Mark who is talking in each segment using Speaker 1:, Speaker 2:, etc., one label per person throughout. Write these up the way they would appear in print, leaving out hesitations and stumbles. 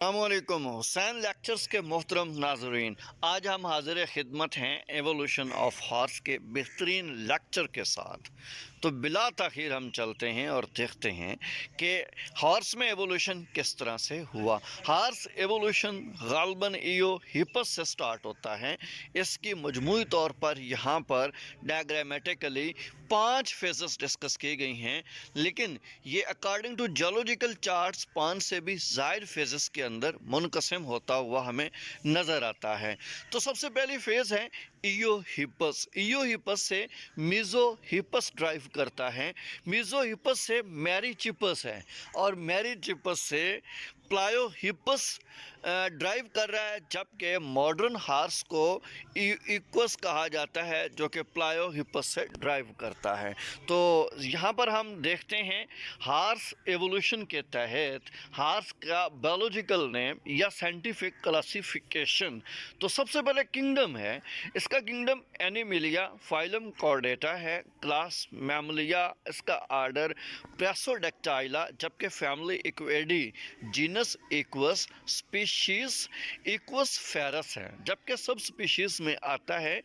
Speaker 1: अस्सलामुअलैकुम हुसैन लेक्चर्स के मोहतरम नाजरीन, आज हम हाजिर खिदमत हैं एवोल्यूशन ऑफ हॉर्स के बेहतरीन लेक्चर के साथ। तो बिला ताखीर हम चलते हैं और देखते हैं कि हॉर्स में एवोल्यूशन किस तरह से हुआ। हॉर्स एवोल्यूशन गालबन इयोहिपस से स्टार्ट होता है। इसकी मजमूई तौर पर यहाँ पर डायग्रामेटिकली 5 फेजेस डिस्कस की गई हैं, लेकिन ये अकॉर्डिंग टू जियोलॉजिकल चार्ट्स 5 से भी ज़ायद फेजेस के अंदर मुनकसिम होता हुआ हमें नज़र आता है। तो सबसे पहली फेज़ है इयोहिपस। इयोहिपस से मेसोहिपस ड्राइव करता है, मेसोहिपस से मेरिचिपस है, और मेरिचिपस से प्लायोहिपस ड्राइव कर रहा है, जबकि मॉडर्न हार्स को इक्वस कहा जाता है जो कि प्लायोहिपस से ड्राइव करता है। तो यहाँ पर हम देखते हैं हार्स एवोल्यूशन के तहत हार्स का बायोलॉजिकल नेम या साइंटिफिक क्लासिफिकेशन। तो सबसे पहले किंगडम है, इसका किंगडम एनिमिलिया, फाइलम कॉर्डेटा है, क्लास मैमलिया, इसका आर्डर प्रेसोडेक्टाइला, जबकि family Equidae, genus Equus, species Equus ferus है, जबकि सब स्पीशीज में आता है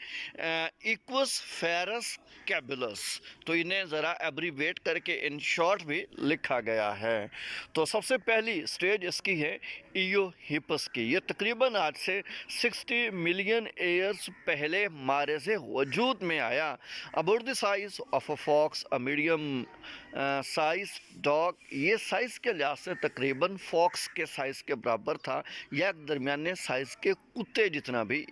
Speaker 1: इक्वस फेरस कैबुलस। तो इन्हें ज़रा एब्रीवेट करके इन शॉर्ट भी लिखा गया है। तो सबसे पहली स्टेज इसकी है इयोहिपस की। ये तकरीबन आज से 60 मिलियन ईयर्स पहले मारे से वजूद में आया। About the size of a fox, a medium size dog. ये साइज़ के लिहाज से तकरीबन फॉक्स के साइज़ के बराबर था, या दरमियाने साइज़ के कुत्ते जितना भी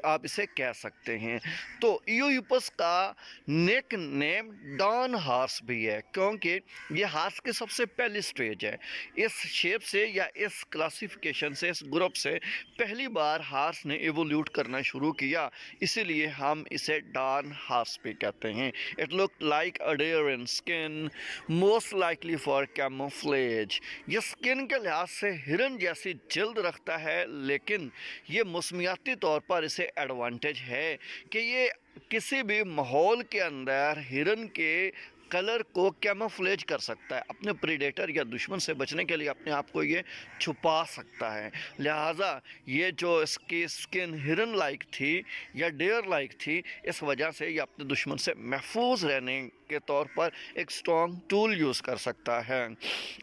Speaker 1: आप इसे कह सकते हैं। तो इयोहिपस का नेक नेम डॉन हार्स भी है, क्योंकि ये हार्स की सबसे पहली स्टेज है। इस शेप से या इस क्लासिफिकेशन से, इस ग्रुप से पहली बार हार्स ने इवोल्यूट करना शुरू किया, इसीलिए हम इसे डॉन हार्स भी कहते हैं। It look like a deer in skin, most likely for camouflage. ये स्किन के लिहाज से हिरन जैसी जल्द रखता है, लेकिन ये मौसमियाती तौर पर इसे एडवांटेज है कि ये किसी भी माहौल के अंदर हिरन के कलर को कैमोफ्लेज कर सकता है, अपने प्रीडेटर या दुश्मन से बचने के लिए अपने आप को ये छुपा सकता है। लिहाजा ये जो इसकी स्किन हिरन लाइक थी या डेयर लाइक थी, इस वजह से ये अपने दुश्मन से महफूज रहने के तौर पर एक स्ट्रॉन्ग टूल यूज़ कर सकता है।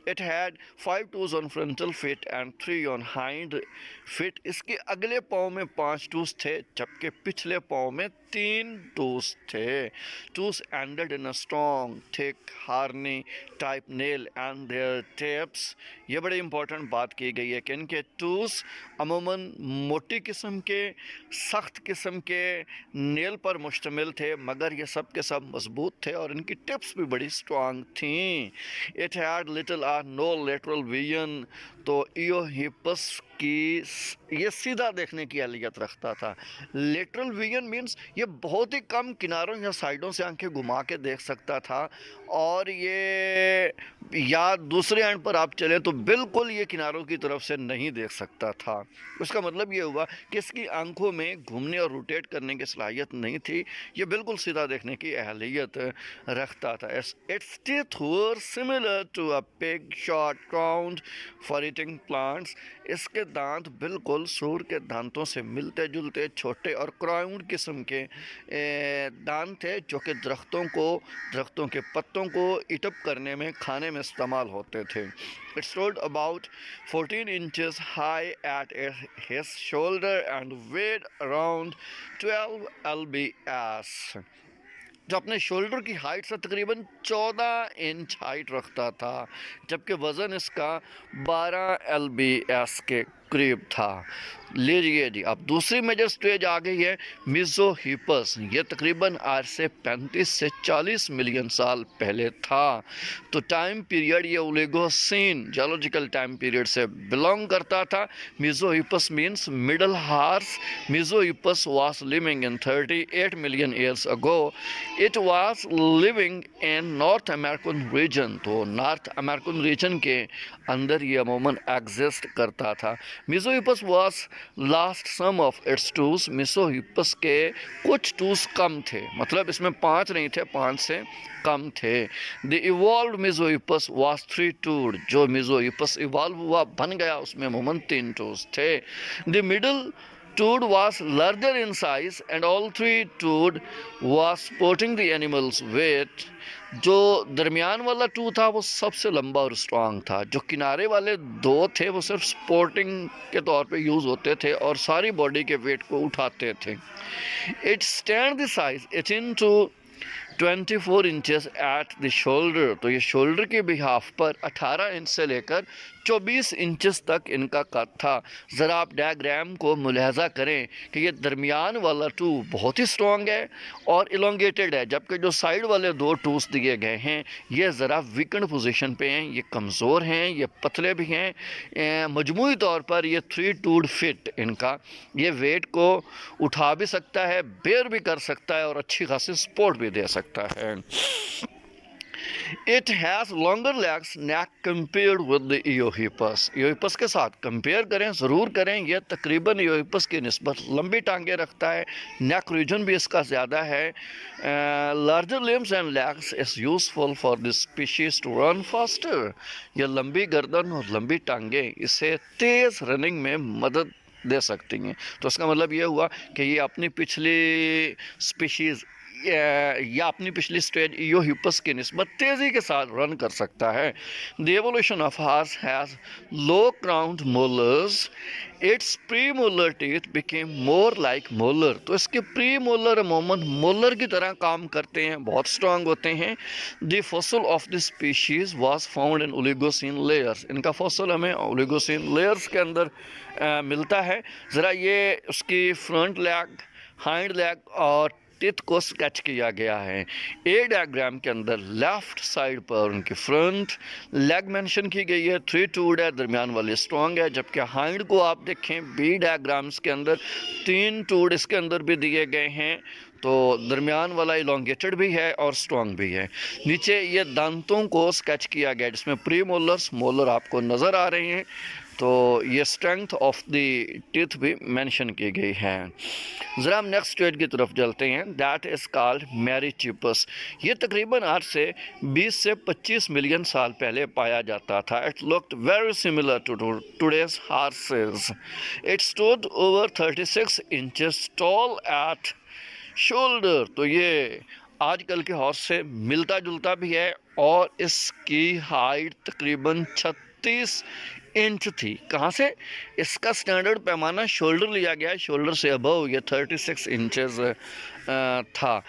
Speaker 1: It had 5 twos on frontal feet and 3 on hind feet. इसके अगले पाँव में 5 टूज थे, जबकि पिछले पाँव में 3 टूज थे। Toes ended in a strong thick horny type nail and their tips. ये बड़ी इंपॉर्टेंट बात की गई है कि इनके टूज अमूमन मोटी किस्म के, सख्त किस्म के नेल पर मुश्तमिल थे, मगर ये सब के सब मजबूत थे और इनकी टिप्स भी बड़ी स्ट्रॉन्ग थीं। It had little or no lateral vision. तो इयोहिपस की ये सीधा देखने की एलियत रखता था। लेटरल विजन मीन्स ये बहुत ही कम किनारों या साइडों से आंखें घुमा के देख सकता था, और ये या दूसरे एंड पर आप चलें तो बिल्कुल ये किनारों की तरफ से नहीं देख सकता था। उसका मतलब ये हुआ कि इसकी आंखों में घूमने और रोटेट करने की सलाहियत नहीं थी, ये बिल्कुल सीधा देखने की अहलियत रखता था। Its teeth were similar to a pig, short crowned for eating plants. इसके दांत बिल्कुल सूर के दांतों से मिलते जुलते छोटे और क्राउंड किस्म के दांत थे, जो कि दरख्तों के पत्तों को ईटअप करने में, खाने में इस्तेमाल होते थे। It stood about 14 inches high at his shoulder and weighed around 12 lbs। जो अपने शोल्डर की हाइट से तकरीबन 14 इंच हाइट रखता था, जबकि वज़न इसका 12 lbs के करीब था। लीजिए जी, अब दूसरी मेजर स्टेज आ गई है मेसोहिपस। ये तकरीबन आज से 35 से 40 मिलियन साल पहले था। तो टाइम पीरियड ये ओलिगोसीन जियोलॉजिकल टाइम पीरियड से बिलोंग करता था। Mesohippus means middle horse. Mesohippus was living in 38 million years ago. It was living in North American region. तो नॉर्थ अमेरिकन रीजन के अंदर ये अमूमन एग्जिस्ट करता था। Mesohippus was last some of its tools, Mesohippus के कुछ टूल्स कम थे, मतलब इसमें 5 नहीं थे, 5 से कम थे। द इवॉल्व मिसोहिपस वाज 3 टूड, जो मिसोहिपस इवॉल्व हुआ बन गया उसमें अमूमन 3 टूल्स थे। The middle toad was larger in size and all 3 toad was supporting the animal's weight। जो दरमियान वाला टू था वो सबसे लंबा और स्ट्रांग था, जो किनारे वाले 2 थे वो सिर्फ सपोर्टिंग के तौर पे यूज़ होते थे और सारी बॉडी के वेट को उठाते थे। It stand the size 18 to 24 inches at the shoulder, तो ये शोल्डर के बिहाफ पर 18 इंच से लेकर 24 इंचेस तक इनका कद था। ज़रा आप डायग्राम को मुलाहजा करें कि ये दरमियान वाला टू बहुत ही स्ट्रॉन्ग है और इलोंगेटेड है, जबकि जो साइड वाले 2 टूल्स दिए गए हैं ये ज़रा वीकेंड पोजीशन पे हैं, ये कमज़ोर हैं, ये पतले भी हैं। मजमूई तौर पर ये 3 टूड फिट, इनका ये वेट को उठा भी सकता है, बेयर भी कर सकता है और अच्छी खासी सपोर्ट भी दे सकता है। It has longer legs neck compared with the Evolutionary। Evolutionary के साथ कंपेयर करें, ज़रूर करें, यह तकरीबन Evolutionary की निस्बत लंबी टांगें रखता है, नेक रीजन भी इसका ज़्यादा है। Larger limbs and legs is useful for this species to run faster। यह लंबी गर्दन और लंबी टांगें इसे तेज़ रनिंग में मदद दे सकती हैं। तो इसका मतलब ये हुआ कि ये अपनी पिछली स्पीशीज़ या अपनी पिछली स्टेज इयोहिपस की निस्बत तेज़ी के साथ रन कर सकता है। The evolution of horse has low crowned molars, its pre molar teeth became more like molar. तो इसके प्री मोलर अमूमन मोलर की तरह काम करते हैं, बहुत स्ट्रांग होते हैं। The fossil of the species was found in Oligocene layers. इनका फॉसिल हमें ओलिगोसिन लेयर्स के अंदर मिलता है। ज़रा ये उसकी फ्रंट लेग, हाइंड लेग और टिथ को स्केच किया गया है। ए डायग्राम के अंदर लेफ्ट साइड पर उनकी फ्रंट लेग मेंशन की गई है, 3 टूड है, दरमियान वाली स्ट्रॉन्ग है, जबकि हाइंड को आप देखें बी डायग्राम्स के अंदर 3 टूड इसके अंदर भी दिए गए हैं, तो दरमियान वाला इलोंगेटेड भी है और स्ट्रॉन्ग भी है। नीचे ये दांतों को स्केच किया गया जिसमें प्री मोलर्स, मोलर आपको नज़र आ रहे हैं, तो ये स्ट्रेंथ ऑफ द टीथ भी मेंशन की गई है। ज़रा हम नेक्स्ट स्टेज की तरफ चलते हैं, दैट इज़ कॉल्ड मेरिचिपस। ये तकरीबन आज से 20 से 25 मिलियन साल पहले पाया जाता था। It looked very similar to today's horses. It stood over 36 inches tall at shoulder. तो ये आजकल के हॉर्स से मिलता जुलता भी है और इसकी हाइट तकरीबन 36 इंच थी। कहाँ से? इसका स्टैंडर्ड पैमाना शोल्डर लिया गया है, शोल्डर से अबव ये 36 इंचेस था।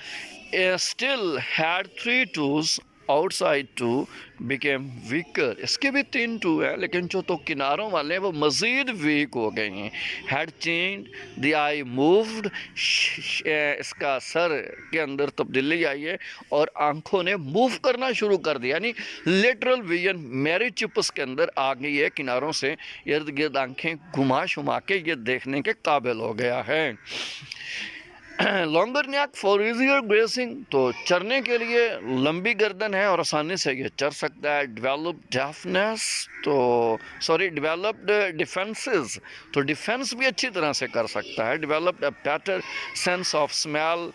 Speaker 1: Still had 3 toes outside two became weaker. इसके भी 3 टू है, लेकिन जो तो किनारों वाले हैं वो मज़ीद वीक हो गए हैं। Had change the I moved, इसका सर के अंदर तब्दीली आई है और आंखों ने मूव करना शुरू कर दिया, यानी लेटरल विजन मेरिचिपस के अंदर आ गई है, किनारों से इर्द गिर्द आंखें घुमा शुमा के ये देखने के काबिल हो गया है। Longer neck for easier gracing, तो चरने के लिए लंबी गर्दन है और आसानी से ये चर सकता है। डेवलप डेफनेस, तो सॉरी डेवलप्ड डिफेंसेस, तो डिफेंस भी अच्छी तरह से कर सकता है। Developed a better sense of smell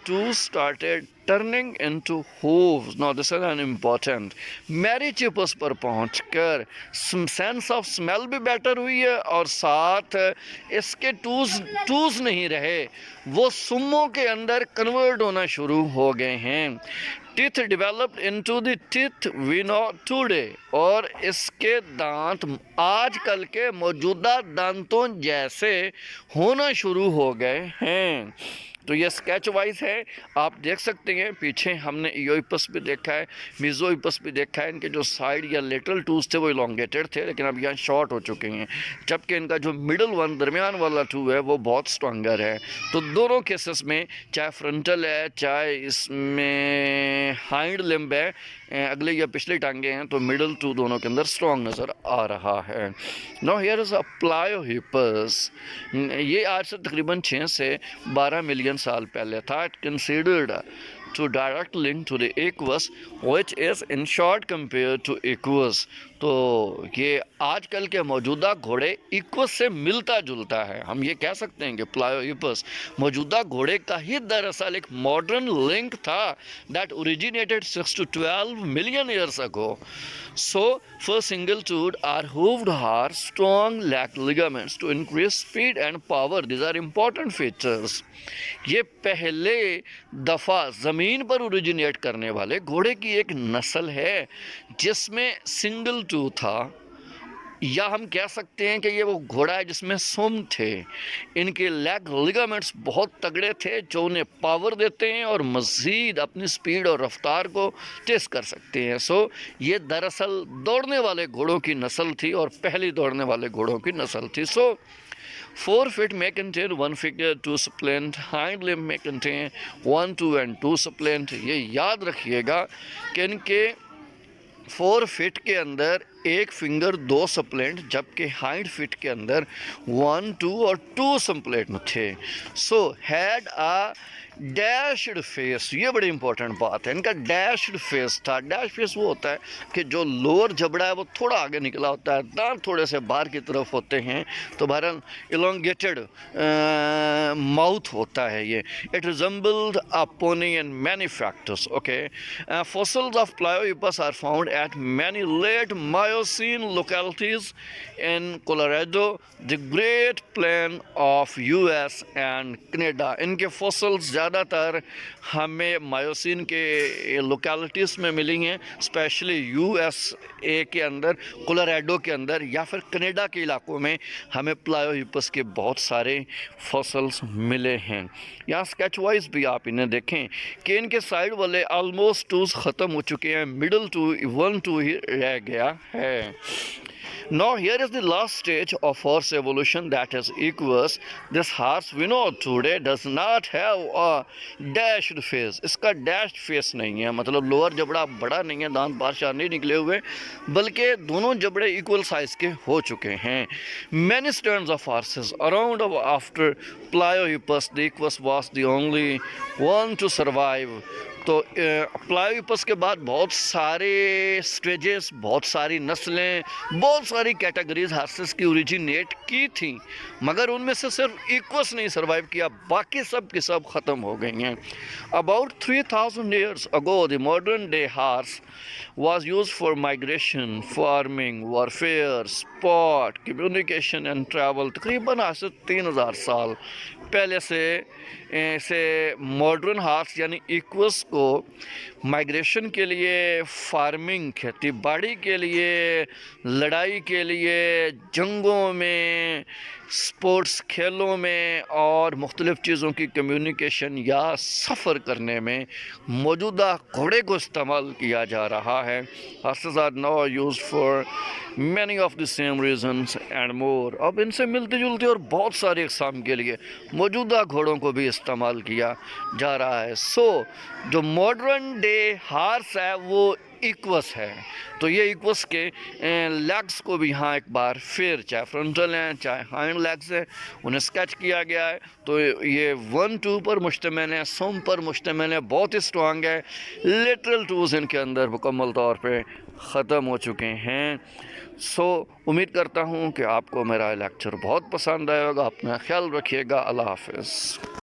Speaker 1: toe started turning into hooves. Now this is an important. Merychippus पर पहुंचकर सेंस ऑफ स्मेल भी बेटर हुई है और साथ इसके टूज नहीं रहे, वो सुम्मों के अंदर कन्वर्ट होना शुरू हो गए हैं। Teeth developed into the teeth we know today, और इसके दांत आजकल के मौजूदा दांतों जैसे होना शुरू हो गए हैं। तो ये स्केच वाइज है, आप देख सकते हैं। पीछे हमने इयोहिपस भी देखा है, मेसोहिपस भी देखा है। इनके जो साइड या लेटरल टूल्स थे वो इलोंगेटेड थे, लेकिन अब यहाँ शॉर्ट हो चुके हैं, जबकि इनका जो मिडल वन, दरमियान वाला टू है, वो बहुत स्ट्रॉन्गर है। तो दोनों केसेस में, चाहे फ्रंटल है चाहे इसमें हाइंड लिम्ब है, अगले या पिछले टांगे हैं, तो मिडल टू दोनों के अंदर स्ट्रॉन्ग नज़र आ रहा है। Now here is a Pliohippus. ये आज से तकरीबन 6 से 12 मिलियन साल पहले था। It considered to direct link to the aqueous which is in short compared to aqueous। तो ये आजकल के मौजूदा घोड़े इक्वस से मिलता जुलता है। हम ये कह सकते हैं कि प्लायोहिपस मौजूदा घोड़े का ही दरअसल एक मॉडर्न लिंक था that originated 6 to 12 million years ago. So, for single-toed or hooved horse, strong leg ligaments to increase speed and power. These are important features. ये पहले दफ़ा ज़मीन पर ओरिजिनेट करने वाले घोड़े की एक नस्ल है जिसमें सिंगल टू था, या हम कह सकते हैं कि ये वो घोड़ा है जिसमें सुम थे। इनके लेग लिगामेंट्स बहुत तगड़े थे जो उन्हें पावर देते हैं और मज़ीद अपनी स्पीड और रफ्तार को तेज़ कर सकते हैं। सो ये दरअसल दौड़ने वाले घोड़ों की नस्ल थी और पहली दौड़ने वाले घोड़ों की नस्ल थी। सो 4 feet may contain 1 figure 2 splint, hind limb may contain 1, 2 and 2 splint। ये याद रखिएगा कि इनके 4 फीट के अंदर 1 फिंगर 2 सप्लेंट, जबकि हाइंड फीट के अंदर 1, 2 और 2 सप्लेंट थे। So had a dished face, ये बड़ी इंपॉर्टेंट बात है, इनका डैश्ड फेस था। डैश फेस वो होता है कि जो लोअर जबड़ा है वो थोड़ा आगे निकला होता है, दांत थोड़े से बाहर की तरफ होते हैं, तो बहरहाल इलोंगेटेड माउथ होता है ये। It resembled a pony and many factors. Okay, fossils of Pliohippus are found at many late Miocene localities in Colorado, the Great Plain of US and Canada। इनके fossils ज़्यादातर हमें मायोसिन के localities में मिली हैं, specially USA के अंदर, Colorado के अंदर या फिर कनाडा के इलाकों में हमें प्लायोहिपस के बहुत सारे फॉसल्स मिले हैं। यहाँ स्केच वाइज भी आप इन्हें देखें कि इनके साइड वाले ऑलमोस्ट टूज ख़त्म हो चुके हैं, मिडल टू 1 2 ही रह गया है। Now here is the last stage of horse evolution, that is equus. This horse we know today does not have a dashed face। इसका dashed face नहीं है, मतलब लोअर जबड़ा बड़ा नहीं है, दांत बादशाह नहीं निकले हुए, बल्कि दोनों जबड़े इक्वल साइज के हो चुके हैं। Many stands of horses around after Pliohippus, the equus was the only one to survive। तो प्लायोहिपस के बाद बहुत सारे स्टेजेस, बहुत सारी नस्लें, बहुत सारी कैटेगरीज हार्सेस की ओरिजिनेट की थी, मगर उनमें से सिर्फ इक्वस नहीं सर्वाइव किया, बाकी सब की सब ख़त्म हो गई हैं। About 3000 years ago the modern day horse was used for migration, farming, warfare, sport, communication and travel। तकरीबन आज से 3000 साल पहले से मॉडर्न हार्स यानी इक्वस को माइग्रेशन के लिए, फार्मिंग खेती बाड़ी के लिए, लड़ाई के लिए, जंगों में, स्पोर्ट्स खेलों में और मुख्तलिफ़ चीज़ों की कम्युनिकेशन या सफ़र करने में मौजूदा घोड़े को इस्तेमाल किया जा रहा है। Horses are now used for many of the same reasons and more. अब इनसे मिलते जुलते और बहुत सारे इक़साम के लिए मौजूदा घोड़ों को भी इस्तेमाल किया जा रहा है। सो जो मॉडर्न डे हार्स है वो इक्वस है। तो ये इक्वस के लेग्स को भी यहाँ एक बार फिर, चाहे फ्रंटल हैं चाहे हाइंड लेग्स हैं, उन्हें स्केच किया गया है। तो ये 1 2 पर मुश्तमिल है, सुम पर मुश्तमिल है, बहुत ही स्ट्रॉन्ग है। लेटरल टूज इनके अंदर मुकम्मल तौर पे ख़त्म हो चुके हैं। सो उम्मीद करता हूँ कि आपको मेरा लेक्चर बहुत पसंद आएगा। अपना ख्याल रखिएगा। अल्लाह हाफ़िज़।